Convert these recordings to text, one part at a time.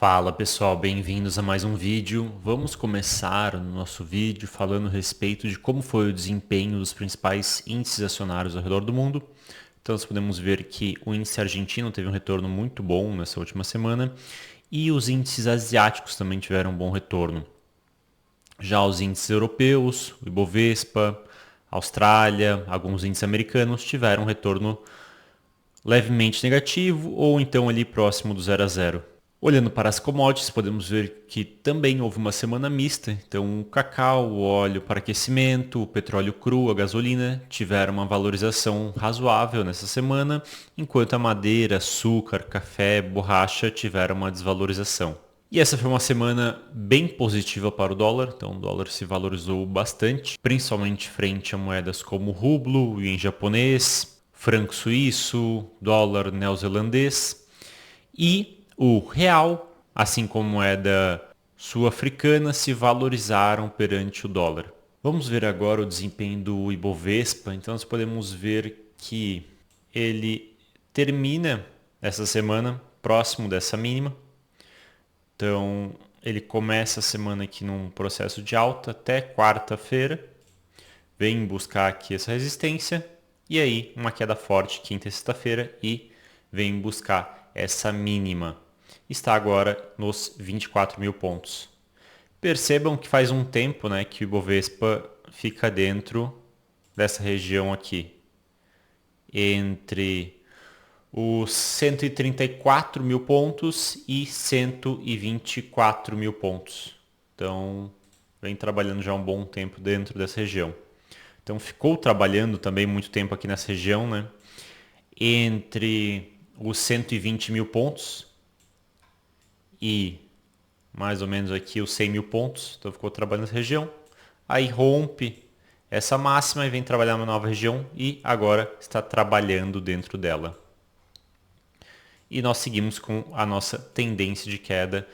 Fala pessoal, bem-vindos a mais um vídeo. Vamos começar o nosso vídeo falando a respeito de como foi o desempenho dos principais índices acionários ao redor do mundo. Então nós podemos ver que o índice argentino teve um retorno muito bom nessa última semana e os índices asiáticos também tiveram um bom retorno. Já os índices europeus, o Ibovespa, Austrália, alguns índices americanos tiveram um retorno levemente negativo ou então ali próximo do 0 a 0. Olhando para as commodities, podemos ver que também houve uma semana mista. Então, o cacau, o óleo para aquecimento, o petróleo cru, a gasolina tiveram uma valorização razoável nessa semana, enquanto a madeira, açúcar, café, borracha tiveram uma desvalorização. E essa foi uma semana bem positiva para o dólar, então o dólar se valorizou bastante, principalmente frente a moedas como o rublo, o ien japonês, franco suíço, dólar neozelandês e o real, assim como a moeda sul-africana, se valorizaram perante o dólar. Vamos ver agora o desempenho do Ibovespa. Então nós podemos ver que ele termina essa semana próximo dessa mínima. Então ele começa a semana aqui num processo de alta até quarta-feira. Vem buscar aqui essa resistência e aí uma queda forte quinta e sexta-feira e vem buscar essa mínima. Está agora nos 24 mil pontos. Percebam que faz um tempo, que o Ibovespa fica dentro dessa região aqui, entre os 134 mil pontos e 124 mil pontos. Então, vem trabalhando já um bom tempo dentro dessa região. Então, ficou trabalhando também muito tempo aqui nessa região, entre os 120 mil pontos e mais ou menos aqui os 100 mil pontos, então ficou trabalhando nessa região, aí rompe essa máxima e vem trabalhar numa nova região e agora está trabalhando dentro dela. E nós seguimos com a nossa tendência de queda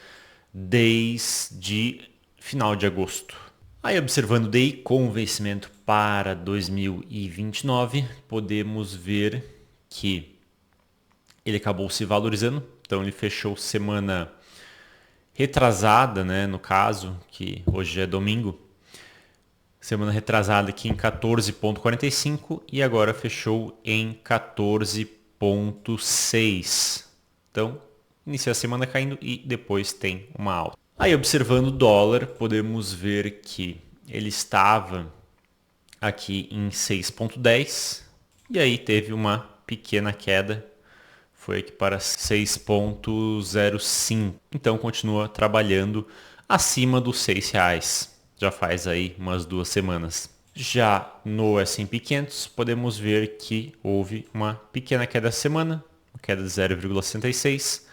desde final de agosto. Aí observando o DI com vencimento para 2029, podemos ver que ele acabou se valorizando, então ele fechou semana retrasada, no caso, que hoje é domingo, semana retrasada aqui em 14,45 e agora fechou em 14,6. Então, inicia a semana caindo e depois tem uma alta. Aí observando o dólar, podemos ver que ele estava aqui em 6,10 e aí teve uma pequena queda. Foi aqui para 6,05. Então continua trabalhando acima dos R$6. Já faz aí umas 2 semanas. Já no S&P 500 podemos ver que houve uma pequena queda essa semana, uma queda de 0,66,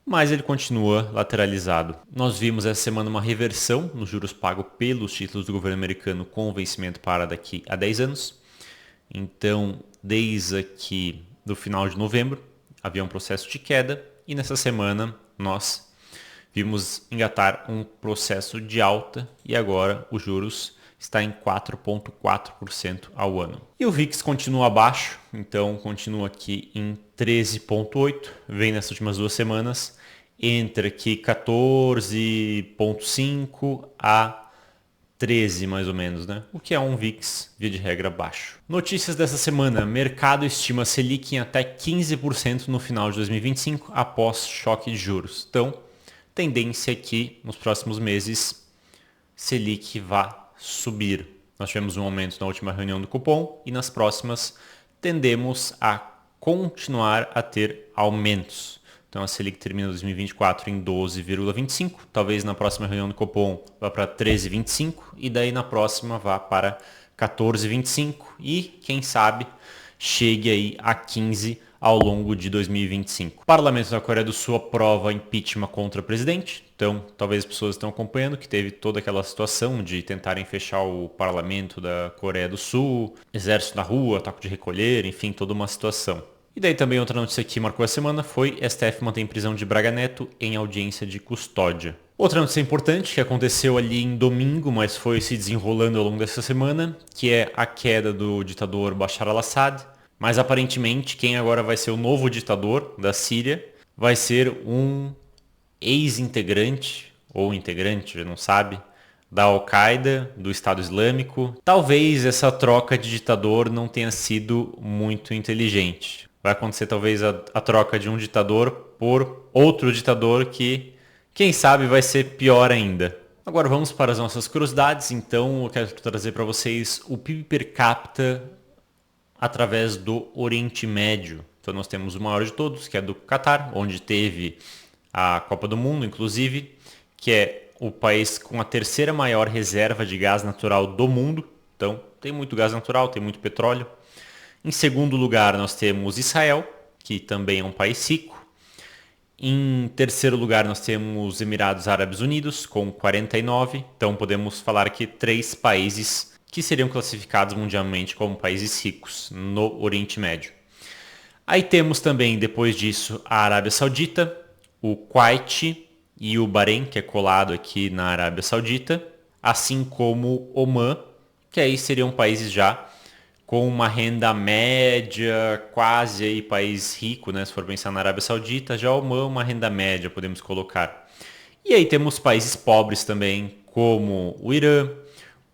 mas ele continua lateralizado. Nós vimos essa semana uma reversão nos juros pagos pelos títulos do governo americano com vencimento para daqui a 10 anos. Então, desde aqui do final de novembro, havia um processo de queda e nessa semana nós vimos engatar um processo de alta e agora os juros está em 4,4% ao ano. E o VIX continua abaixo, então continua aqui em 13,8, vem nessas últimas 2 semanas, entre aqui 14,5 a 13 mais ou menos, o que é um VIX, via de regra, baixo. Notícias dessa semana. Mercado estima Selic em até 15% no final de 2025 após choque de juros. Então, tendência aqui nos próximos meses, Selic vai subir. Nós tivemos um aumento na última reunião do cupom e nas próximas tendemos a continuar a ter aumentos. Então a Selic termina 2024 em 12,25, talvez na próxima reunião do Copom vá para 13,25 e daí na próxima vá para 14,25 e quem sabe chegue aí a 15 ao longo de 2025. O Parlamento da Coreia do Sul aprova impeachment contra o presidente, então talvez as pessoas estão acompanhando que teve toda aquela situação de tentarem fechar o parlamento da Coreia do Sul, exército na rua, ataque de recolher, enfim, toda uma situação. E daí também outra notícia que marcou a semana foi STF mantém prisão de Braga Neto em audiência de custódia. Outra notícia importante que aconteceu ali em domingo, mas foi se desenrolando ao longo dessa semana, que é a queda do ditador Bashar al-Assad. Mas aparentemente quem agora vai ser o novo ditador da Síria vai ser um ex-integrante, ou integrante, já não sabe, da Al-Qaeda, do Estado Islâmico. Talvez essa troca de ditador não tenha sido muito inteligente. Vai acontecer talvez a troca de um ditador por outro ditador que, quem sabe, vai ser pior ainda. Agora vamos para as nossas curiosidades. Então eu quero trazer para vocês o PIB per capita através do Oriente Médio. Então nós temos o maior de todos, que é do Catar, onde teve a Copa do Mundo, inclusive, que é o país com a terceira maior reserva de gás natural do mundo. Então tem muito gás natural, tem muito petróleo. Em segundo lugar, nós temos Israel, que também é um país rico. Em terceiro lugar, nós temos os Emirados Árabes Unidos, com 49. Então, podemos falar que 3 países que seriam classificados mundialmente como países ricos no Oriente Médio. Aí temos também, depois disso, a Arábia Saudita, o Kuwait e o Bahrein, que é colado aqui na Arábia Saudita, assim como Omã, que aí seriam países já com uma renda média, quase aí país rico, né? Se for pensar na Arábia Saudita, já Omã uma renda média, podemos colocar. E aí temos países pobres também, como o Irã,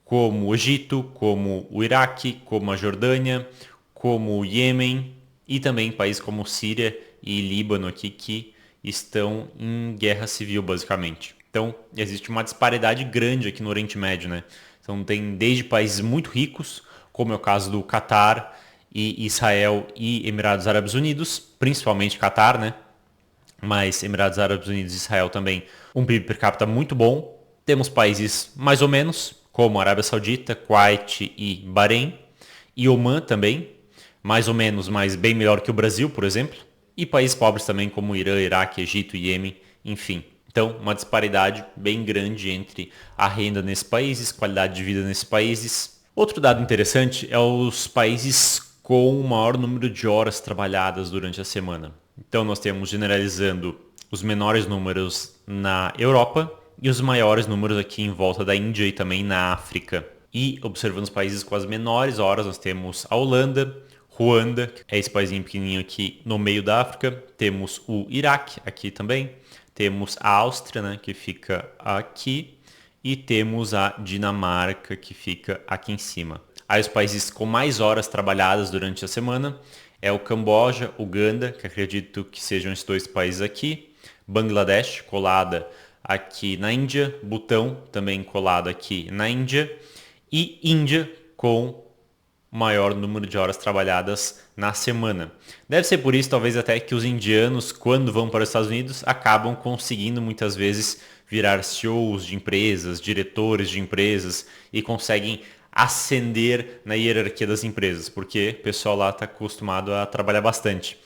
como o Egito, como o Iraque, como a Jordânia, como o Iêmen e também países como Síria e Líbano aqui que estão em guerra civil, basicamente. Então, existe uma disparidade grande aqui no Oriente Médio, né? Então, tem desde países muito ricos, como é o caso do Catar e Israel e Emirados Árabes Unidos, principalmente Catar, né? Mas Emirados Árabes Unidos e Israel também, um PIB per capita muito bom. Temos países mais ou menos, como Arábia Saudita, Kuwait e Bahrein, e Omã também, mais ou menos, mas bem melhor que o Brasil, por exemplo. E países pobres também, como Irã, Iraque, Egito, Iêmen, enfim. Então, uma disparidade bem grande entre a renda nesses países, qualidade de vida nesses países. Outro dado interessante é os países com o maior número de horas trabalhadas durante a semana. Então, nós temos, generalizando, os menores números na Europa e os maiores números aqui em volta da Índia e também na África. E, observando os países com as menores horas, nós temos a Holanda, Ruanda, que é esse paísinho pequenininho aqui no meio da África. Temos o Iraque aqui também. Temos a Áustria, né, que fica aqui. E temos a Dinamarca, que fica aqui em cima. Aí os países com mais horas trabalhadas durante a semana é o Camboja, Uganda, que acredito que sejam esses 2 países aqui. Bangladesh, colada aqui na Índia. Butão, também colado aqui na Índia. E Índia, com maior número de horas trabalhadas na semana. Deve ser por isso, talvez até, que os indianos, quando vão para os Estados Unidos, acabam conseguindo muitas vezes virar CEOs de empresas, diretores de empresas e conseguem ascender na hierarquia das empresas, porque o pessoal lá está acostumado a trabalhar bastante.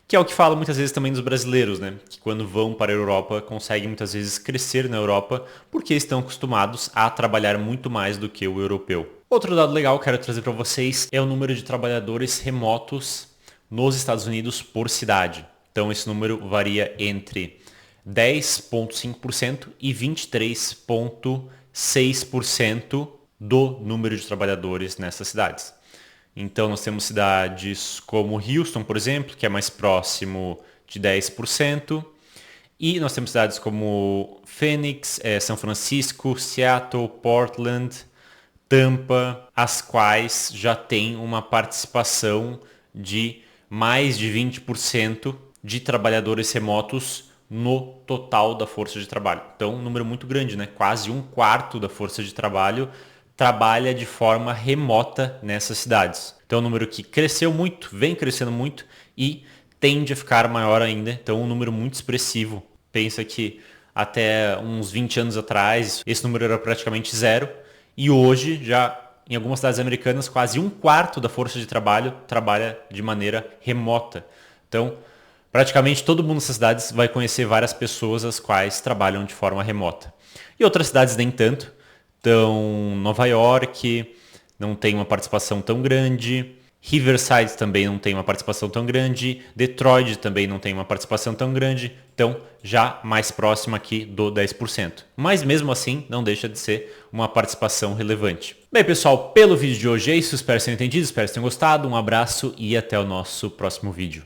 Que é o que fala muitas vezes também dos brasileiros, né? Que quando vão para a Europa conseguem muitas vezes crescer na Europa porque estão acostumados a trabalhar muito mais do que o europeu. Outro dado legal que quero trazer para vocês é o número de trabalhadores remotos nos Estados Unidos por cidade. Então esse número varia entre 10,5% e 23,6% do número de trabalhadores nessas cidades. Então nós temos cidades como Houston, por exemplo, que é mais próximo de 10%. E nós temos cidades como Phoenix, São Francisco, Seattle, Portland, Tampa, as quais já têm uma participação de mais de 20% de trabalhadores remotos no total da força de trabalho. Então, um número muito grande, né? Quase 1/4 da força de trabalho trabalha de forma remota nessas cidades. Então é um número que cresceu muito, vem crescendo muito e tende a ficar maior ainda. Então é um número muito expressivo. Pensa que até uns 20 anos atrás esse número era praticamente zero e hoje já em algumas cidades americanas quase 1/4 da força de trabalho trabalha de maneira remota. Então praticamente todo mundo nessas cidades vai conhecer várias pessoas as quais trabalham de forma remota. E outras cidades nem tanto. Então, Nova York não tem uma participação tão grande, Riverside também não tem uma participação tão grande, Detroit também não tem uma participação tão grande, então já mais próxima aqui do 10%. Mas mesmo assim, não deixa de ser uma participação relevante. Bem, pessoal, pelo vídeo de hoje é isso, espero que tenham entendido, espero que tenham gostado, um abraço e até o nosso próximo vídeo.